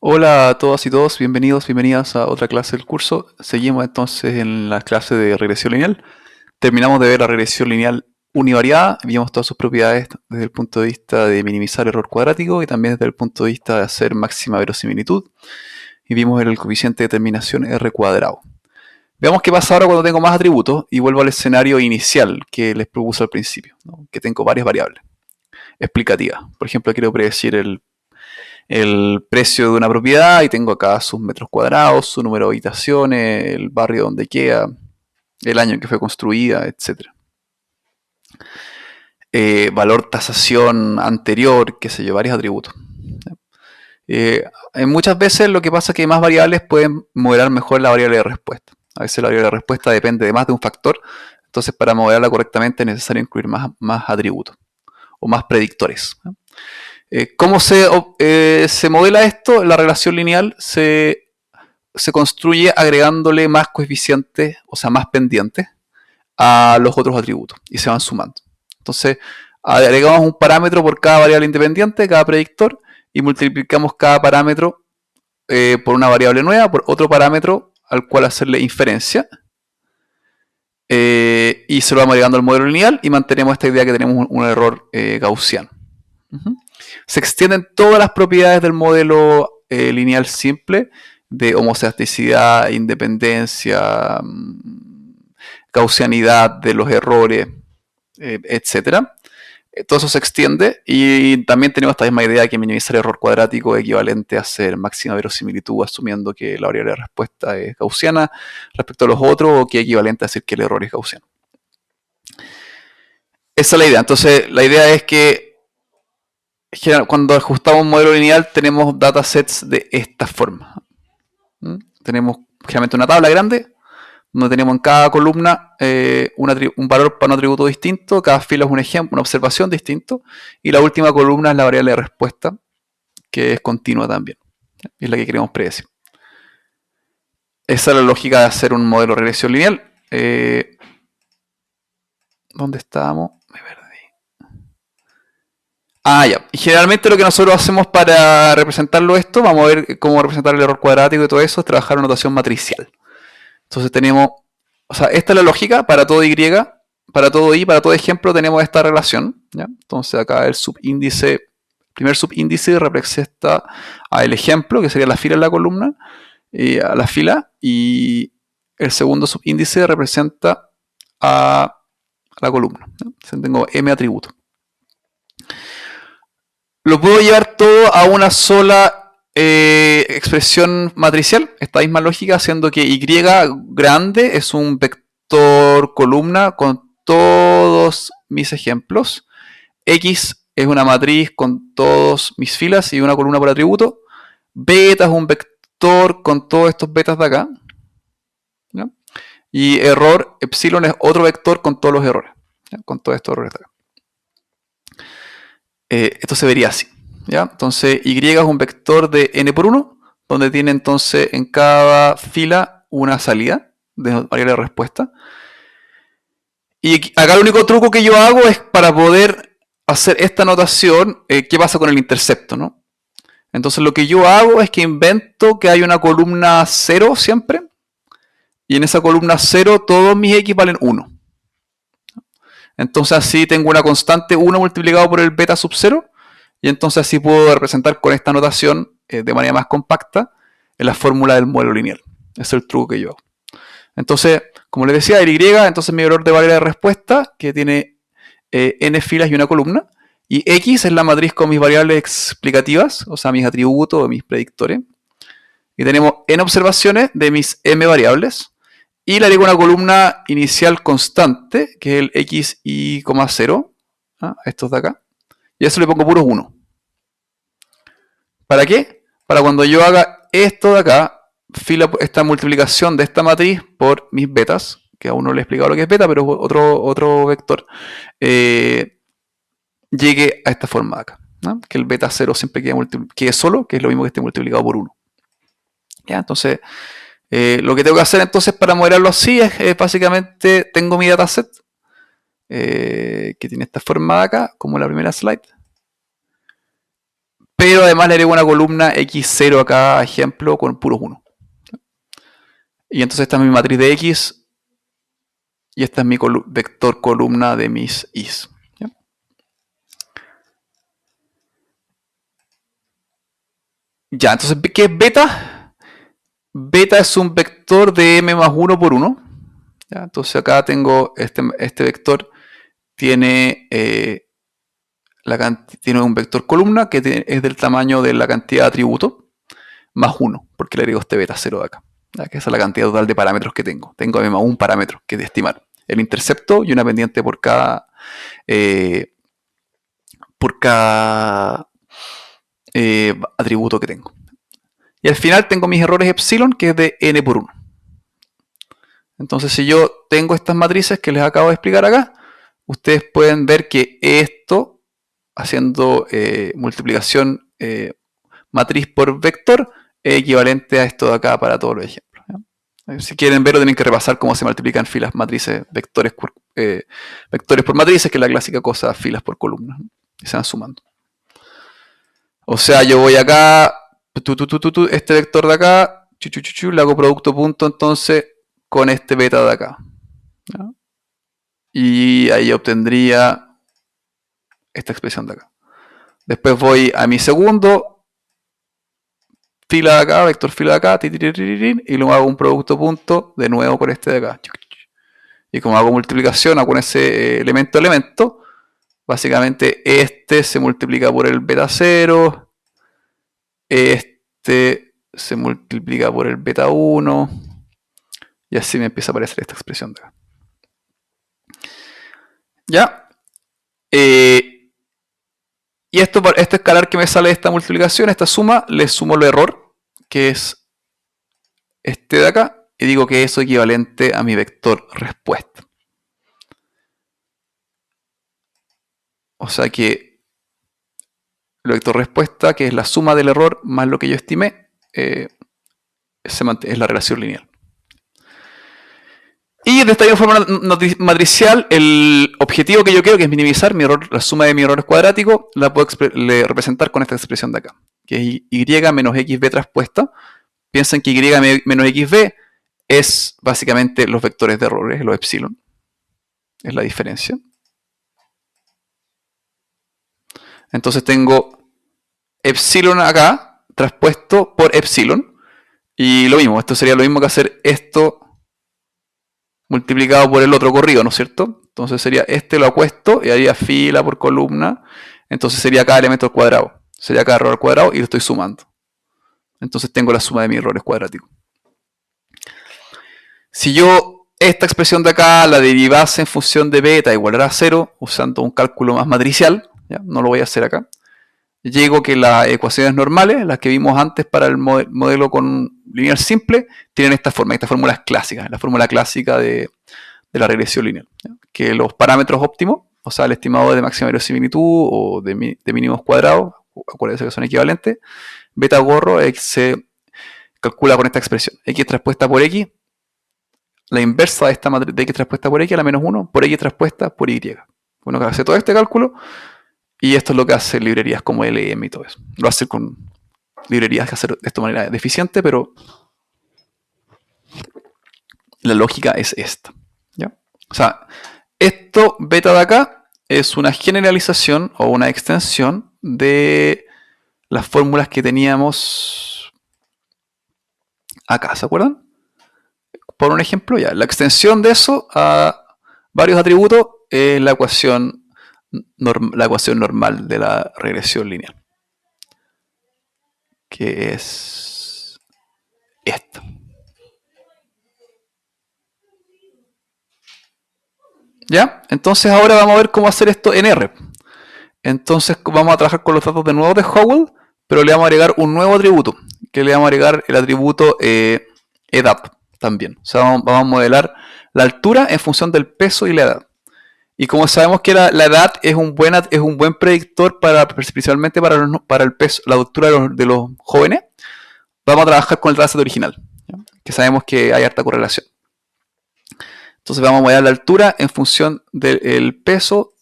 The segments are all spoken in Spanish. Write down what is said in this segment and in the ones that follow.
Hola a todas y todos, bienvenidos, bienvenidas a otra clase del curso. Seguimos entonces en la clase de regresión lineal. Terminamos de ver la regresión lineal univariada, vimos todas sus propiedades desde el punto de vista de minimizar error cuadrático y también desde el punto de vista de hacer máxima verosimilitud. Y vimos el coeficiente de determinación R cuadrado. Veamos qué pasa ahora cuando tengo más atributos y vuelvo al escenario inicial que les propuse al principio, ¿no? Que tengo varias variables explicativas. Por ejemplo, quiero predecir el precio de una propiedad y tengo acá sus metros cuadrados, su número de habitaciones, el barrio donde queda, el año en que fue construida, etc. Valor tasación anterior, qué sé yo, varios atributos. Muchas veces lo que pasa es que más variables pueden modelar mejor la variable de respuesta. A veces la variable de respuesta depende de más de un factor, entonces para modelarla correctamente es necesario incluir más atributos o más predictores. ¿Cómo se modela esto? La relación lineal se construye agregándole más coeficientes, o sea, más pendientes a los otros atributos y se van sumando. Entonces, agregamos un parámetro por cada variable independiente, cada predictor, y multiplicamos cada parámetro por una variable nueva, por otro parámetro al cual hacerle inferencia. Y se lo vamos agregando al modelo lineal y mantenemos esta idea que tenemos un error gaussiano. Se extienden todas las propiedades del modelo lineal simple de homoceasticidad, independencia, gaussianidad de los errores, etc. Todo eso se extiende y también tenemos esta misma idea que minimizar error cuadrático es equivalente a hacer máxima verosimilitud asumiendo que la variable de respuesta es gaussiana respecto a los otros o que es equivalente a decir que el error es gaussiano. Esa es la idea. Entonces, la idea es que cuando ajustamos un modelo lineal tenemos datasets de esta forma. Tenemos generalmente una tabla grande donde tenemos en cada columna un valor para un atributo distinto, cada fila es un ejemplo, una observación distinto, y la última columna es la variable de respuesta, que es continua también, es la que queremos predecir. Esa es la lógica de hacer un modelo de regresión lineal. ¿Dónde estábamos? Me perdí. Ya. Y generalmente lo que nosotros hacemos para representarlo esto, vamos a ver cómo representar el error cuadrático y todo eso, es trabajar una notación matricial. Entonces tenemos, o sea, esta es la lógica para todo y, para todo y, para todo ejemplo tenemos esta relación, ¿ya? Entonces acá el primer subíndice representa al ejemplo, que sería la fila en la columna, a la fila, y el segundo subíndice representa a la columna, ¿no? Entonces tengo m atributos. Lo puedo llevar todo a una sola expresión matricial, esta misma lógica, haciendo que y grande es un vector columna con todos mis ejemplos, x es una matriz con todas mis filas y una columna por atributo, beta es un vector con todos estos betas de acá, ¿no? Y error, epsilon es otro vector con todos los errores, ¿no? Con todos estos errores de acá. Esto se vería así, ¿ya? Entonces y es un vector de n por 1, donde tiene entonces en cada fila una salida de variable de respuesta. Y acá el único truco que yo hago es para poder hacer esta notación, ¿qué pasa con el intercepto, no? Entonces lo que yo hago es que invento que hay una columna 0 siempre, y en esa columna 0 todos mis x valen 1. Entonces así tengo una constante 1 multiplicado por el beta sub 0, y entonces así puedo representar con esta notación de manera más compacta en la fórmula del modelo lineal. Ese es el truco que yo hago. Entonces, como les decía, el y, entonces mi valor de variable de respuesta, que tiene n filas y una columna, y x es la matriz con mis variables explicativas, o sea, mis atributos o mis predictores. Y tenemos n observaciones de mis m variables, y le agrego una columna inicial constante, que es el x y, 0, estos de acá, y a eso le pongo puros 1. ¿Para qué? Para cuando yo haga esto de acá, esta multiplicación de esta matriz por mis betas, que aún no le he explicado lo que es beta, pero es otro vector, llegue a esta forma de acá, ¿no? Que el beta 0 siempre quede solo, que es lo mismo que esté multiplicado por 1. ¿Ya? Entonces, lo que tengo que hacer entonces para modelarlo así es básicamente, tengo mi dataset, que tiene esta forma de acá, como la primera slide, pero además le agrego una columna x0 acá, ejemplo, con puros 1. Y entonces esta es mi matriz de x y esta es mi vector columna de mis i's. ¿Ya? Ya, entonces, ¿qué es beta? Beta es un vector de m más 1 por 1. ¿Ya? Entonces acá tengo este vector, tiene, tiene un vector columna que es del tamaño de la cantidad de atributos más 1, porque le agrego este beta 0 de acá. ¿Ya? Que esa es la cantidad total de parámetros que tengo. Tengo m más un parámetro que es de estimar. El intercepto y una pendiente por cada atributo que tengo. Y al final tengo mis errores epsilon, que es de n por 1. Entonces, si yo tengo estas matrices que les acabo de explicar acá, ustedes pueden ver que esto, haciendo multiplicación matriz por vector, es equivalente a esto de acá para todos los ejemplos. ¿Ya? Si quieren verlo, tienen que repasar cómo se multiplican filas, matrices, vectores por matrices, que es la clásica cosa, filas por columnas, ¿no? Y se van sumando. O sea, yo voy acá, este vector de acá, le hago producto punto entonces con este beta de acá. ¿Ya? Y ahí obtendría esta expresión de acá. Después voy a mi segundo, fila de acá, vector fila de acá, y luego hago un producto punto de nuevo con este de acá. Y como hago multiplicación, hago con ese elemento, básicamente este se multiplica por el beta 0, este se multiplica por el beta 1, y así me empieza a aparecer esta expresión de acá. ¿Ya? Y este escalar que me sale de esta multiplicación, esta suma, le sumo el error, que es este de acá, y digo que eso es equivalente a mi vector respuesta. O sea que el vector respuesta, que es la suma del error más lo que yo estimé, es la relación lineal. Y de esta forma matricial, el objetivo que yo quiero, que es minimizar la suma de mis errores cuadráticos, la puedo representar con esta expresión de acá, que es y menos xb traspuesta. Piensen que y menos xb es básicamente los vectores de errores, los epsilon. Es la diferencia. Entonces tengo epsilon acá, traspuesto por epsilon. Y lo mismo, esto sería lo mismo que hacer esto multiplicado por el otro corrido, ¿no es cierto? Entonces sería este lo acuesto y haría fila por columna. Entonces sería cada elemento al cuadrado. Sería cada error al cuadrado y lo estoy sumando. Entonces tengo la suma de mis errores cuadráticos. Si yo esta expresión de acá la derivase en función de beta igual a 0, usando un cálculo más matricial, ¿ya? No lo voy a hacer acá, llego que las ecuaciones normales, las que vimos antes para el modelo con lineal simple, tienen esta fórmula es clásica, la fórmula clásica de la regresión lineal, ¿ya? Que los parámetros óptimos, o sea, el estimado de máxima verosimilitud o de mínimos cuadrados, acuérdense que son equivalentes, beta gorro se calcula con esta expresión, x traspuesta por x, la inversa de esta matriz de x traspuesta por x a la menos 1 por x traspuesta por y. Bueno, que hace todo este cálculo, y esto es lo que hace librerías como LM y todo eso. Lo hace con librerías que hacer de esta manera deficiente, pero la lógica es esta. ¿Ya? O sea, esto beta de acá es una generalización o una extensión de las fórmulas que teníamos acá, ¿se acuerdan? Por un ejemplo, ya, la extensión de eso a varios atributos es la ecuación normal de la regresión lineal, que es esta. ¿Ya? Entonces ahora vamos a ver cómo hacer esto en R. Entonces vamos a trabajar con los datos de nuevo de Howell, pero le vamos a agregar un nuevo atributo, que le vamos a agregar el atributo edad también. O sea, vamos a modelar la altura en función del peso y la edad. Y como sabemos que la edad es un buen predictor principalmente para el peso, la altura de los jóvenes, vamos a trabajar con el dataset original, ¿ya? Que sabemos que hay harta correlación. Entonces vamos a modelar la altura en función del peso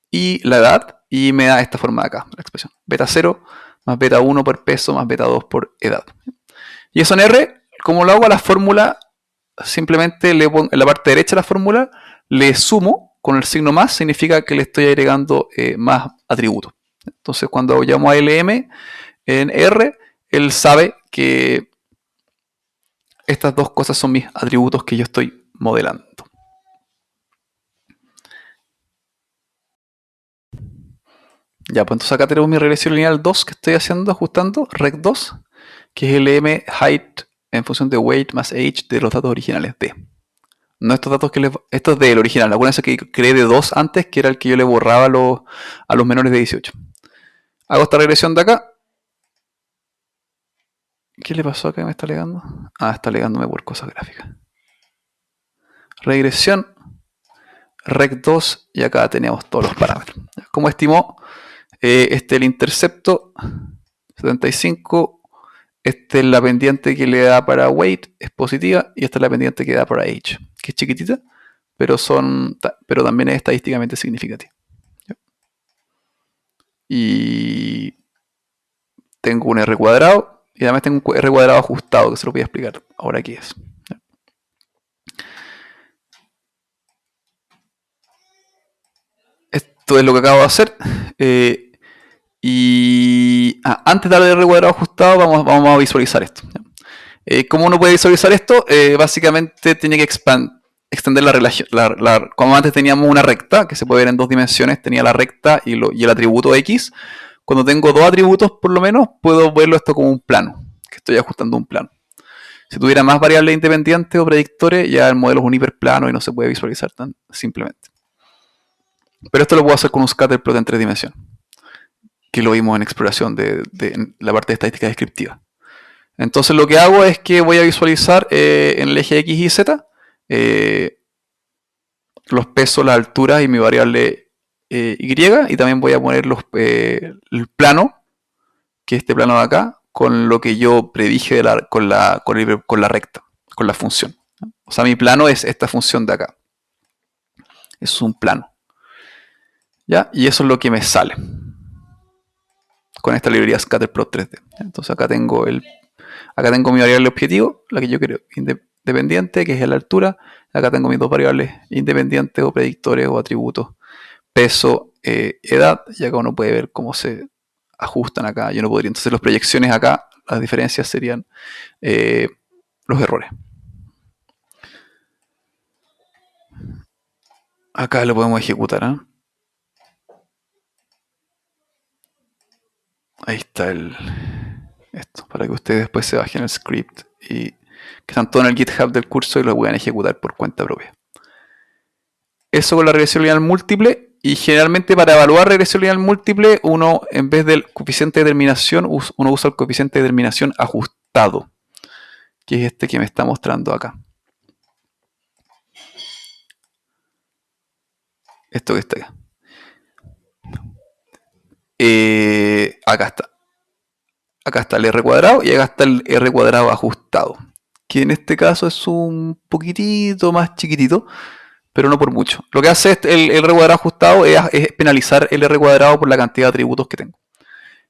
y la edad, y me da esta forma de acá, la expresión. Beta 0 más beta 1 por peso, más beta 2 por edad. Y eso en R, como lo hago a la fórmula, simplemente le pongo, en la parte derecha de la fórmula le sumo con el signo más, significa que le estoy agregando más atributos. Entonces cuando llamo a LM en R, él sabe que estas dos cosas son mis atributos que yo estoy modelando. Ya, pues entonces acá tenemos mi regresión lineal 2 que estoy haciendo, ajustando, rec2, que es LM height en función de weight más age de los datos originales D. No estos datos que esto es del original. Acuérdense que creé de 2 antes, que era el que yo le borraba a los menores de 18. Hago esta regresión de acá. ¿Qué le pasó acá? ¿Me está alegando? Ah, está alegándome por cosas gráficas. Regresión, rec2, y acá tenemos todos los parámetros. Como estimó, este es el intercepto, 75. Esta es la pendiente que le da para weight, es positiva, y esta es la pendiente que da para age, que es chiquitita, pero también es estadísticamente significativa. Y tengo un R cuadrado, y además tengo un R cuadrado ajustado, que se lo voy a explicar ahora qué es. Esto es lo que acabo de hacer. Antes de darle el R cuadrado ajustado, vamos a visualizar esto. ¿Cómo uno puede visualizar esto? Básicamente tiene que extender la relación. Como antes teníamos una recta, que se puede ver en 2 dimensiones, tenía la recta y el atributo X. Cuando tengo 2 atributos, por lo menos, puedo verlo esto como un plano, que estoy ajustando un plano. Si tuviera más variables independientes o predictores, ya el modelo es un hiperplano y no se puede visualizar tan simplemente. Pero esto lo puedo hacer con un scatterplot en 3 dimensiones, que lo vimos en exploración de la parte de estadística descriptiva. Entonces lo que hago es que voy a visualizar en el eje X y Z los pesos, las alturas y mi variable Y, y también voy a poner el plano, que es este plano de acá, con lo que yo predije con la recta, con la función. O sea, mi plano es esta función de acá. Es un plano. ¿Ya? Y eso es lo que me sale con esta librería Scatterplot 3D. Entonces acá tengo mi variable objetivo, la que yo quiero independiente, que es la altura. Acá tengo mis dos variables independientes o predictores o atributos, peso, edad, y acá uno puede ver cómo se ajustan acá. Yo no podría. Entonces las proyecciones acá, las diferencias serían los errores. Acá lo podemos ejecutar, ¿eh? Ahí está esto, para que ustedes después se bajen el script y que están todos en el GitHub del curso y lo puedan ejecutar por cuenta propia. Eso con la regresión lineal múltiple. Y generalmente para evaluar regresión lineal múltiple, uno en vez del coeficiente de determinación, uno usa el coeficiente de determinación ajustado, que es este que me está mostrando acá. Esto que está acá. Acá está. Acá está el R cuadrado y acá está el R cuadrado ajustado, que en este caso es un poquitito más chiquitito, pero no por mucho. Lo que hace el R cuadrado ajustado es penalizar el R cuadrado por la cantidad de atributos que tengo.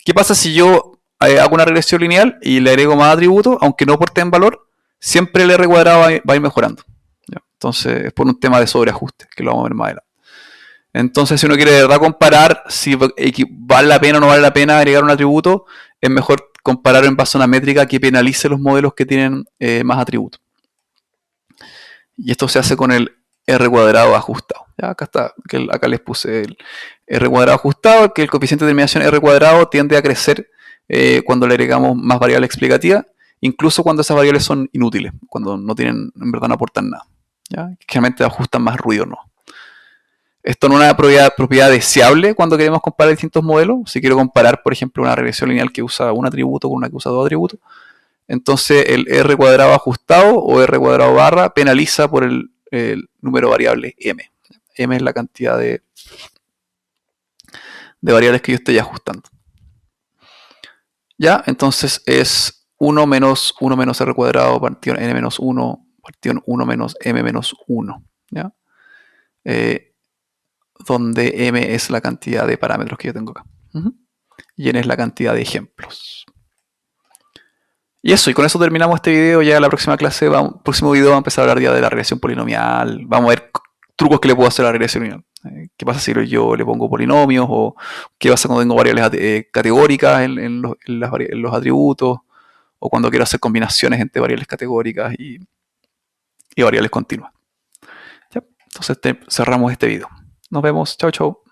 ¿Qué pasa si yo hago una regresión lineal y le agrego más atributos, aunque no aporten valor? Siempre el R cuadrado va a ir mejorando. ¿Ya? Entonces es por un tema de sobreajuste, que lo vamos a ver más adelante. Entonces, si uno quiere de verdad comparar si vale la pena o no vale la pena agregar un atributo, es mejor comparar en base a una métrica que penalice los modelos que tienen más atributos. Y esto se hace con el R cuadrado ajustado. ¿Ya? Acá está, acá les puse el R cuadrado ajustado, que el coeficiente de determinación R cuadrado tiende a crecer cuando le agregamos más variables explicativas, incluso cuando esas variables son inútiles, cuando no tienen, en verdad no aportan nada. ¿Ya? Generalmente ajustan más ruido, ¿no? Esto no es una propiedad deseable cuando queremos comparar distintos modelos. Si quiero comparar, por ejemplo, una regresión lineal que usa un atributo con una que usa dos atributos, entonces el R cuadrado ajustado o R cuadrado barra penaliza por el número variable M. M es la cantidad de variables que yo estoy ajustando. Ya, entonces es 1 menos R cuadrado partido en N menos 1 partido en 1 menos M menos 1. ¿Ya? Donde M es la cantidad de parámetros que yo tengo acá. y n es la cantidad de ejemplos. Y eso, y con eso terminamos este video. Ya en la próxima clase, próximo video va a empezar a hablar ya de la regresión polinomial. Vamos a ver trucos que le puedo hacer a la regresión lineal. ¿Qué pasa si yo le pongo polinomios? ¿O qué pasa cuando tengo variables categóricas en los atributos? ¿O cuando quiero hacer combinaciones entre variables categóricas y variables continuas? ¿Ya? Entonces cerramos este video. Nos vemos. Chao, chao.